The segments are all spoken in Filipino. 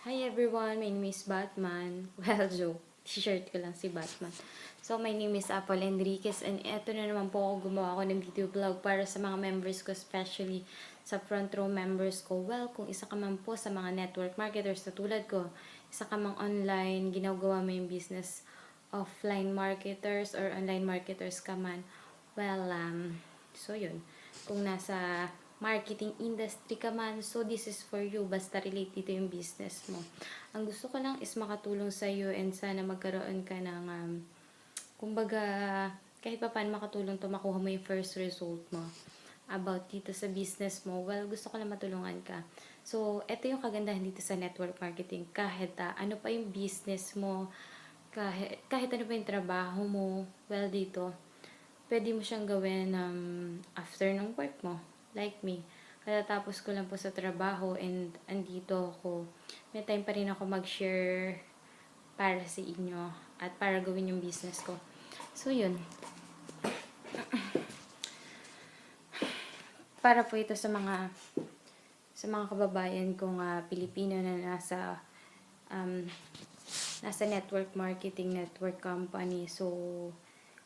Hi everyone, my name is Batman. Well, joke. T-shirt ko lang si Batman. So, my name is Apple Enriquez and eto na naman po ako gumawa ako ng video vlog para sa mga members ko, especially sa front row members ko. Well, kung isa ka man po sa mga network marketers na tulad ko, isa ka mang online, ginagawa mo yung business, offline marketers or online marketers ka man. Well, so yun. Kung nasa marketing industry ka man, so this is for you. Basta relate dito yung business mo. Ang gusto ko lang is makatulong sa iyo and sana magkaroon ka ng, kumbaga, kahit pa paano makatulong to, makuha mo yung first result mo about dito sa business mo. Well, gusto ko lang matulungan ka. So, ito yung kagandahan dito sa network marketing. Kahit ano pa yung business mo, kahit ano pa yung trabaho mo, well, dito, pwede mo siyang gawin after ng work mo. Like me. Katatapos ko lang po sa trabaho and andito ako. May time pa rin ako mag-share para sa inyo at para gawin yung business ko. So, yun. Para po ito sa mga kababayan kong Pilipino na nasa network marketing, network company. So,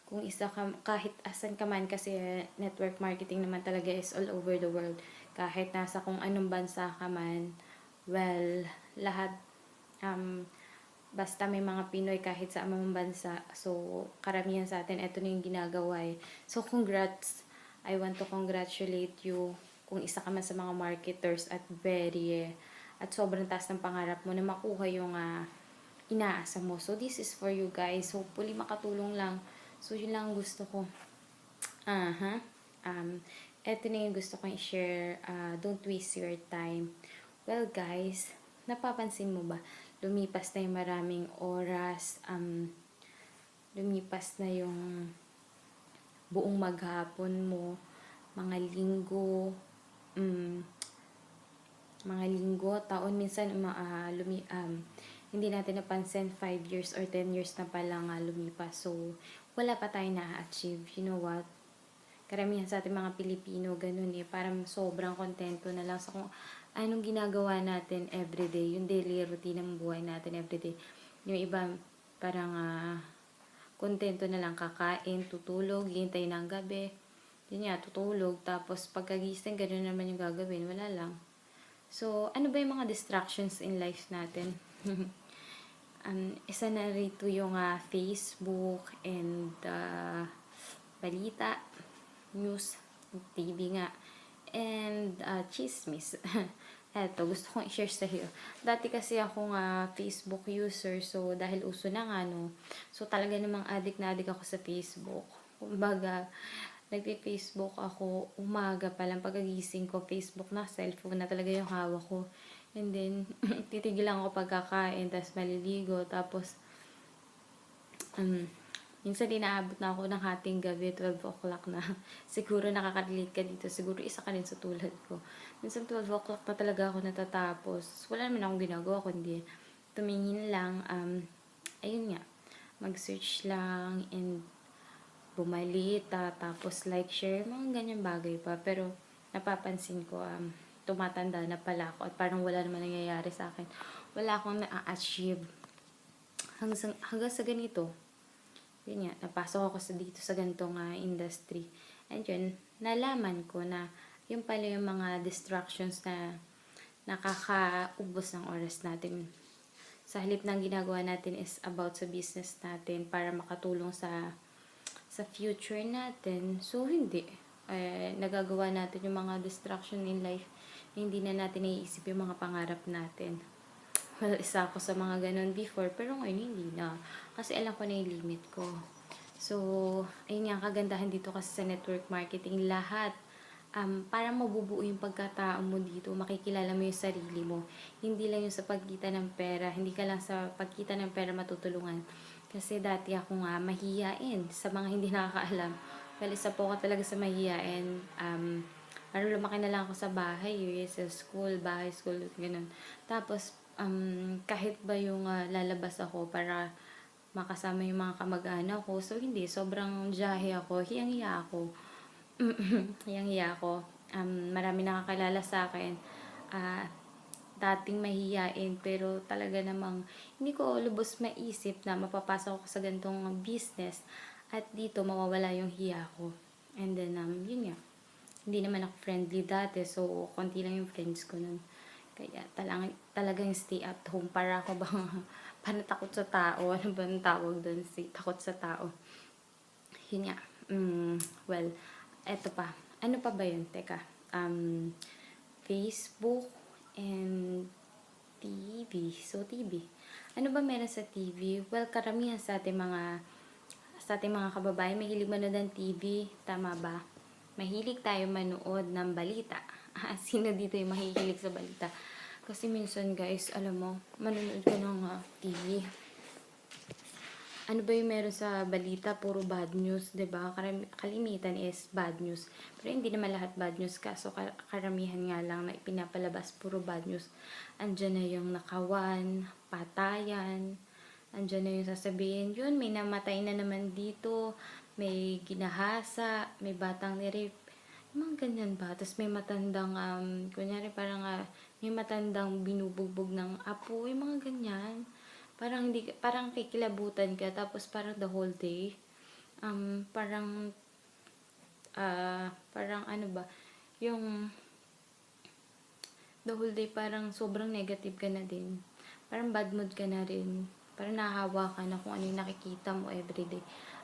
kung isa ka, kahit asan ka man, kasi network marketing naman talaga is all over the world. Kahit nasa kung anong bansa ka man, well, lahat, basta may mga Pinoy kahit sa amang bansa. So, karamihan sa atin, ito na yung ginagawa eh. So, congrats. I want to congratulate you kung isa ka man sa mga marketers at at sobrang taas ng pangarap mo na makuha yung inaasa mo. So, this is for you guys. Hopefully, makatulong lang. So, yun lang gusto ko. Eto na yung gusto kong i-share. Don't waste your time. Well, guys, napapansin mo ba? Lumipas na yung maraming oras. Lumipas na yung buong maghapon mo. Mga linggo, taon. Minsan, hindi natin napansin 5 years or 10 years na palang lumipas. So, wala pa tayo na-achieve. You know what? Karamihan sa ating mga Pilipino, ganun eh. Parang sobrang kontento na lang sa kung anong ginagawa natin everyday. Yung daily routine ng buhay natin everyday. Yung iba, parang kontento na lang kakain, tutulog, hintay ng gabi. Yun nga, tutulog. Tapos pagkagising, ganun naman yung gagawin. Wala lang. So, ano ba yung mga distractions in life natin? Isa na rito yung Facebook and balita, news, TV nga, and chismis. Eto, gusto kong i-share sa iyo. Dati kasi akong Facebook user, so dahil uso na nga, no, so talaga namang addict na addict ako sa Facebook. Kumbaga, nagpe-Facebook ako umaga pa lang, pagkagising ko, Facebook na, cellphone na talaga yung hawak ko. And then, titigilan ako pagkakain, tapos maliligo, tapos, minsan inaabot na ako ng hating gabi, 12 o'clock na. Siguro nakaka-relate ka dito, siguro isa ka rin sa tulad ko. Minsan 12 o'clock na talaga ako natatapos. Wala naman akong ginagawa, kundi tumingin lang, ayun nga, mag-search lang, and bumalita, tapos like, share, mga ganyan bagay pa. Pero, napapansin ko, tumatanda na pala ako at parang wala naman nangyayari sa akin. Wala akong na-achieve hanggang sa ganito. Yun nga, napasok ako dito sa ganitong industry. And yun, nalaman ko na yung pala yung mga distractions na nakakaubos ng oras natin. Sa halip ng ginagawa natin is about sa business natin para makatulong sa future natin. So, hindi. Nagagawa natin yung mga distraction in life. Hindi na natin naiisip yung mga pangarap natin. Well, isa ako sa mga ganun before, pero ngayon hindi na. Kasi alam ko na yung limit ko. So, ayun nga, kagandahan dito kasi sa network marketing, lahat, para mabubuo yung pagkatao mo dito, makikilala mo yung sarili mo. Hindi lang yung sa pagkita ng pera, hindi ka lang sa pagkita ng pera matutulungan. Kasi dati ako mahihiyain sa mga hindi nakakaalam. Well, isa po ako talaga sa mahihiyain. Parang lumaki na lang ako sa bahay, sa school, bahay, school, ganun. Tapos, kahit ba yung lalabas ako para makasama yung mga kamag-anak ko, so hindi, sobrang jahe ako, hiyang-hiya ako. Hiyang-hiya ako. Marami nakakalala sa akin. dating mahiyain pero talaga namang hindi ko lubos maisip na mapapasok ako sa gantong business at dito mawawala yung hiya ko. And then, yun nga, hindi naman ako friendly dati, so konti lang yung friends ko nun. Kaya talagang stay at home para ako bang para takot sa tao. Ano ba ang tawag doon? Si takot sa tao. Yun nga. Well, eto pa. Ano pa ba yun? Teka. Facebook and TV. So, TV. Ano ba meron sa TV? Well, karamihan sa ating mga kababayan, mahilig manood ng TV. Tama ba? Mahilig tayo manood ng balita. Sino dito yung mahihilig sa balita? Kasi minsan guys, alam mo, manonood ka ng TV. Ano ba yung meron sa balita? Puro bad news, 'di ba? Kalimitan is bad news. Pero hindi naman lahat bad news, kaso karamihan nga lang na ipinapalabas puro bad news. Andiyan na yung nakawan, patayan, andiyan na yung sasabihin, yun, may namatay na naman dito, may ginahasa, may batang nirape. Yung mga ganyan ba? Tapos may matandang, kunyari parang may matandang binubugbog ng apo, yung mga ganyan. Parang kikilabutan ka, tapos parang the whole day, parang ano ba, yung the whole day parang sobrang negative ka na din. Parang bad mood ka na rin. Parang nahahawa ka na kung ano yung nakikita mo everyday.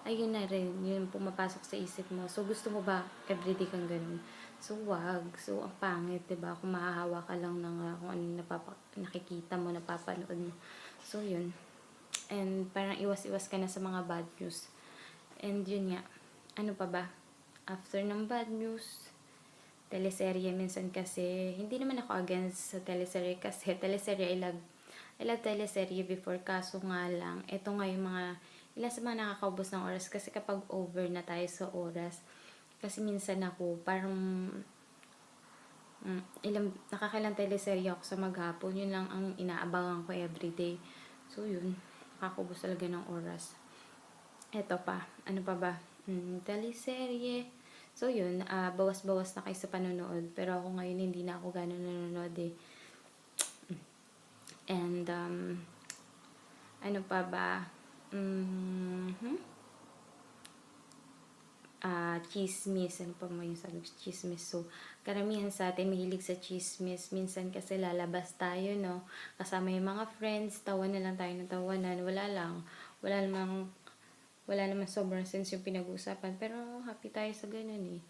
Ayun na rin, yun pumapasok sa isip mo. So, gusto mo ba everyday kang ganun? So, wag. So, ang pangit, diba? Kung mahahawa ka lang ng kung ano yung nakikita mo, napapanood mo. So, yun. And parang iwas-iwas ka na sa mga bad news. And yun nga, ano pa ba? After ng bad news, teleserye minsan kasi, hindi naman ako against sa teleserye kasi teleserye, I love teleserye before, kaso nga lang, eto nga yung mga, ilan sa mga nakakaubos ng oras kasi kapag over na tayo sa oras, kasi minsan ako, parang, nakakailang teleserye ako sa maghapon, yun lang ang inaabangan ko everyday. So yun, nakakaubos talaga ng oras. Eto pa, ano pa ba? Teleserye. So yun, bawas-bawas na kayo sa panonood. Pero ako ngayon hindi na ako gano'n nanonood eh. And, ano pa ba? Chismis. Ano pa mo yung sabi? Chismis. So, karamihan sa atin mahilig sa chismis. Minsan kasi lalabas tayo, no? Kasama yung mga friends, tawanan na lang tayo ng tawanan. Wala namang sobrang sense yung pinag-uusapan. Pero happy tayo sa ganun eh.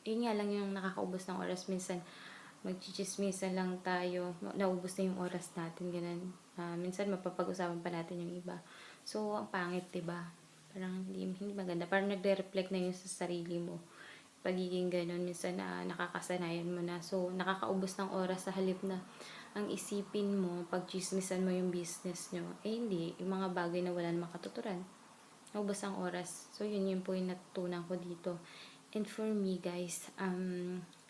Yun nga lang yung nakakaubos ng oras. Minsan, magchichismisan lang tayo. Naubos na yung oras natin. Ganun. Minsan, mapapag-usapan pa natin yung iba. So, ang pangit, diba? Parang hindi maganda. Parang nagre-reflect na yun sa sarili mo. Pagiging ganun, minsan nakakasanayan mo na. So, nakakaubos ng oras sa halip na ang isipin mo, pag chismisan mo yung business nyo, eh hindi, yung mga bagay na wala namang katuturan. Naubos ang oras. So, yun po yung natutunan ko dito. And for me, guys,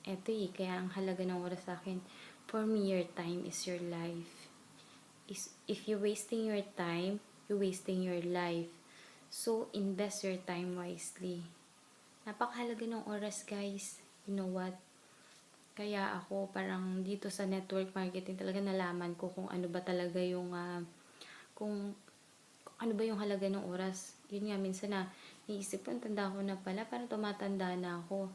eto kaya ang halaga ng oras sa akin, for me, your time is your life. If you're wasting your time, you're wasting your life. So, invest your time wisely. Napakahalaga ng oras, guys. You know what? Kaya ako, parang dito sa network marketing, talaga nalaman ko kung ano ba talaga yung, kung ano ba yung halaga ng oras. Yun nga, minsan iisip ko, tanda ko na pala, parang tumatanda na ako.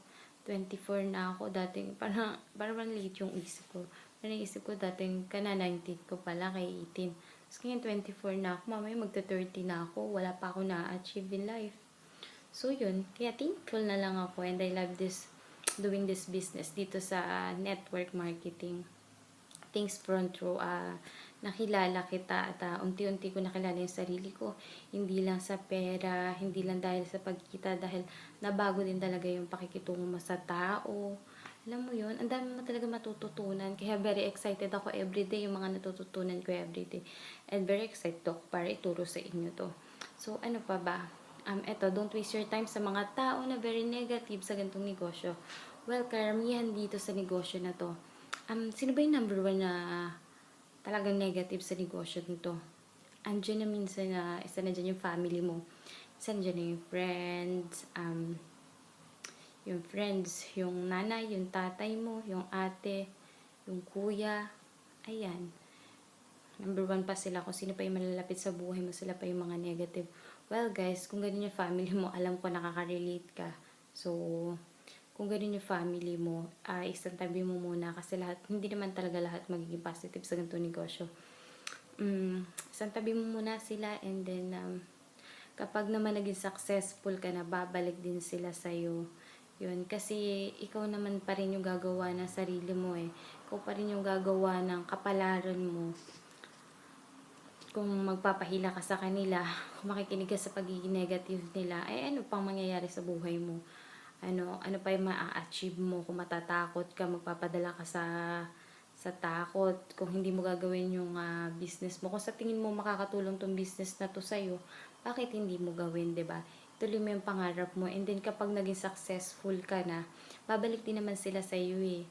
24 na ako, dating, parang late yung isip ko. Parang naisip ko, dating, 19 ko pala, kay 18. Tapos ngayon, 24 na ako, mamaya magta-30 na ako, wala pa ako na-achieve in life. So, yun, kaya thankful na lang ako, and I love doing this business dito sa network marketing. Things front row, nakilala kita at unti-unti ko nakilala yung sarili ko. Hindi lang sa pera, hindi lang dahil sa pagkita, dahil nabago din talaga yung pakikitungo mo sa tao. Alam mo yun, ang dami mo talaga matututunan. Kaya very excited ako everyday, yung mga natututunan ko everyday. And very excited ako para ituro sa inyo to. So, ano pa ba? Eto, don't waste your time sa mga tao na very negative sa ganitong negosyo. Well, karamihan dito sa negosyo na to. Sino ba yung number 1 na talagang negative sa negosyo nito? Andiyan na minsan na, isa na dyan yung family mo. Isa na dyan na yung friends, yung nanay, yung tatay mo, yung ate, yung kuya, ayan. Number 1 pa sila. Kung sino pa yung malalapit sa buhay mo, sila pa yung mga negative. Well guys, kung ganun yung family mo, alam ko nakaka-relate ka. So, kung ganun yung family mo, isang tabi mo muna kasi hindi naman talaga lahat magiging positive sa ganitong negosyo. Isang tabi mo muna sila and then kapag naman naging successful ka na, babalik din sila sa'yo. Yun, kasi ikaw naman pa rin yung gagawa ng sarili mo eh. Ikaw pa rin yung gagawa ng kapalaran mo. Kung magpapahila ka sa kanila, kung makikinig ka sa pagiging negative nila, ay ano pang mangyayari sa buhay mo? Ano pa yung ma-achieve mo? Kung matatakot ka, magpapadala ka sa takot, kung hindi mo gagawin yung business mo, kung sa tingin mo makakatulong tong business na to sa'yo, bakit hindi mo gawin, 'di ba? Tuloy mo yung pangarap mo, and then kapag naging successful ka na, babalik din naman sila sa iyo eh.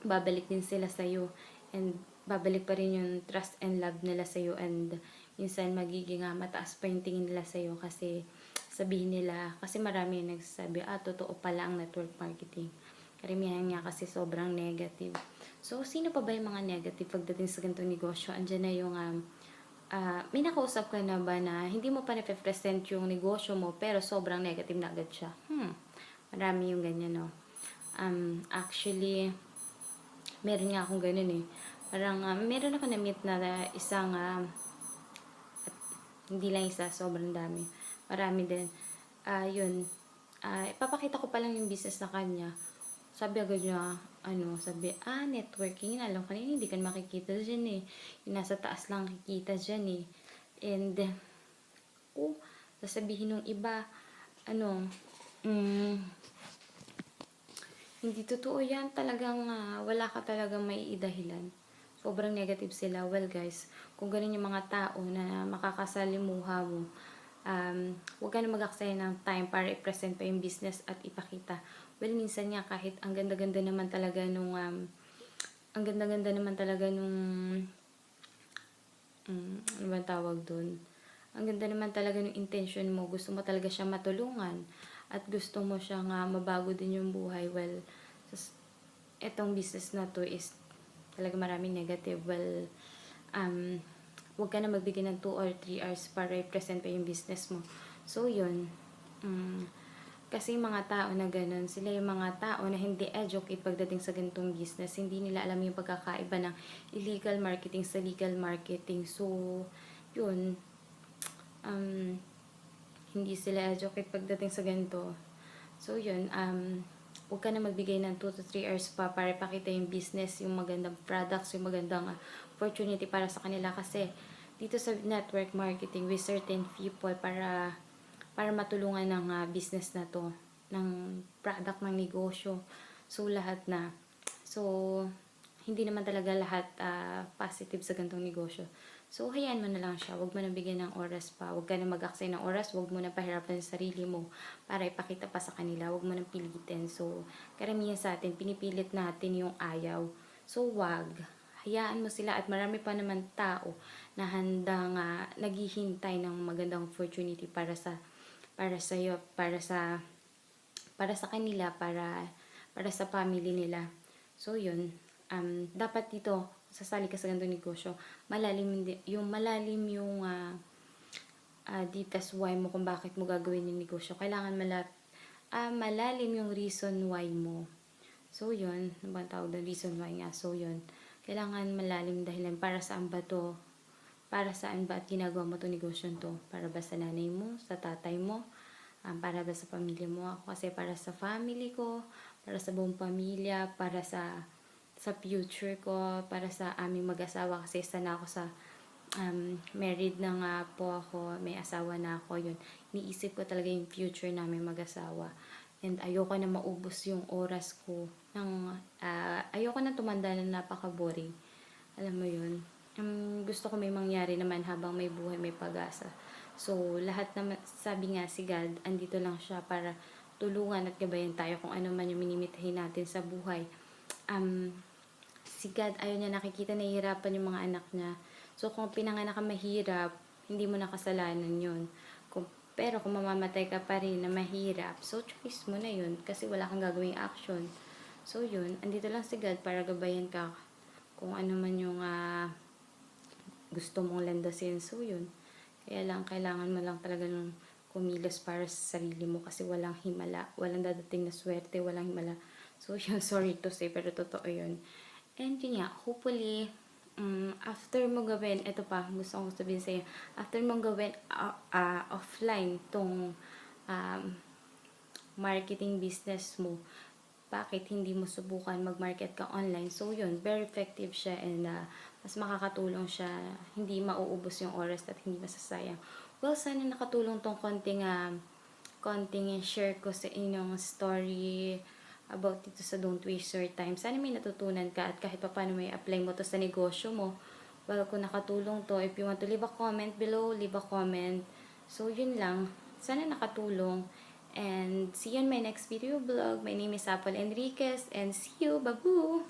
Babalik din sila sa iyo, and babalik pa rin yung trust and love nila sa iyo, and minsan magiging mataas pa yung tingin nila sa iyo kasi sabihin nila, kasi marami yung nagsasabi, totoo pala ang network marketing. Karamihan nga kasi sobrang negative. So, sino pa ba yung mga negative pagdating sa ganitong negosyo? Andiyan na yung, may nakausap ka na ba na hindi mo pa na-present yung negosyo mo pero sobrang negative na agad siya? Marami yung ganyan, no? Actually, meron nga akong ganun eh. Parang, meron ako na-meet na isang, hindi lang isa, sobrang dami. Marami din. Yun. Ipapakita ko pa lang yung business na kanya. Sabi agad niya, networking. Alam ko na hindi ka makikita dyan eh. Yung nasa taas lang kikita dyan eh. And, sasabihin ng iba, hindi totoo yan. Talagang, wala ka talagang may idahilan. Sobrang negative sila. Well guys, kung ganun yung mga tao na makakasalimuha mo, huwag ka na mag-aksaya ng time para i-present pa yung business at ipakita. Well, minsan nga kahit ang ganda-ganda naman talaga nung ano ba tawag dun? Ang ganda naman talaga ng intention mo. Gusto mo talaga siya matulungan at gusto mo siyang mabago din yung buhay. Well, etong business na to is talaga maraming negative. Well, huwag ka na magbigay ng 2 or 3 hours para i-present pa yung business mo. So, yun. Kasi yung mga tao na ganun, sila yung mga tao na hindi educate pagdating sa ganitong business. Hindi nila alam yung pagkakaiba ng illegal marketing sa legal marketing. So, yun. Hindi sila educate pagdating sa ganito. So, yun. Huwag ka na magbigay ng 2 to 3 hours pa para ipakita yung business, yung magandang products, yung magandang opportunity para sa kanila. Kasi, dito sa network marketing with certain people para matulungan ng business na to, ng product, ng negosyo. So, lahat na. So, hindi naman talaga lahat positive sa ganitong negosyo. So, hayaan mo na lang siya. Huwag mo na bigyan ng oras pa. Huwag ka na mag-aksay ng oras. Huwag mo na pahirapan sa sarili mo para ipakita pa sa kanila. Huwag mo na pilitin. So, karamihan sa atin, pinipilit natin yung ayaw. So, wag. Hayaan mo sila, at marami pa naman tao na handang naghihintay ng magandang opportunity para sa iyo, para sa kanila, para sa family nila. So, yun. Dapat dito, sasali ka sa ganitong negosyo, malalim yung details why mo, kung bakit mo gagawin yung negosyo. Kailangan malalim yung reason why mo. So, yun. Ano ba ang tawag na reason why nga? So, yun. Kailangan malalim dahilan. Para saan ba to? Para saan ba at ginagawa mo itong negosyo to? Para ba sa nanay mo? Sa tatay mo? Para ba sa pamilya mo? Ako kasi para sa family ko, para sa buong pamilya, para sa future ko, para sa aming mag-asawa, kasi isa na ako sa married na nga po ako, may asawa na ako. Yun, iniisip ko talaga yung future namin mag-asawa, and ayoko na maubos yung oras ko ayoko na tumanda na napaka-boring. Alam mo yun, gusto ko may mangyari naman habang may buhay, may pag-asa. So, lahat naman, sabi nga si God, andito lang siya para tulungan at gabayan tayo kung ano man yung minimitahin natin sa buhay. Si God, ayaw niya nakikita nahihirapan yung mga anak niya. So, kung pinanganak ka mahirap, hindi mo nakasalanan yun. Pero kung mamamatay ka pa rin na mahirap, so choice mo na yun kasi wala kang gagawing action. So, yun. Andito lang si God para gabayan ka kung ano man yung gusto mong landasin. So, yun. Kaya lang, kailangan mo lang talaga ng kumilos para sa sarili mo kasi walang himala. Walang dadating na swerte, walang himala. So, yun. Sorry to say, pero totoo yun. And yun nga, hopefully, after mo gawin, ito pa, gusto kong sabihin sa'yo, after mo gawin offline tong um, marketing business mo, bakit hindi mo subukan mag-market ka online? So, yun, very effective siya and mas makakatulong siya, hindi mauubos yung oras at hindi masasayang. Well, sana nakatulong tong konting share ko sa inyong story about dito sa Don't Waste Your Time. Sana may natutunan ka at kahit pa paano may apply mo to sa negosyo mo. Well, kung nakatulong to, if you want to leave a comment below, leave a comment. So, yun lang. Sana nakatulong. And see you in my next video vlog. My name is Apple Enriquez and see you. Babu!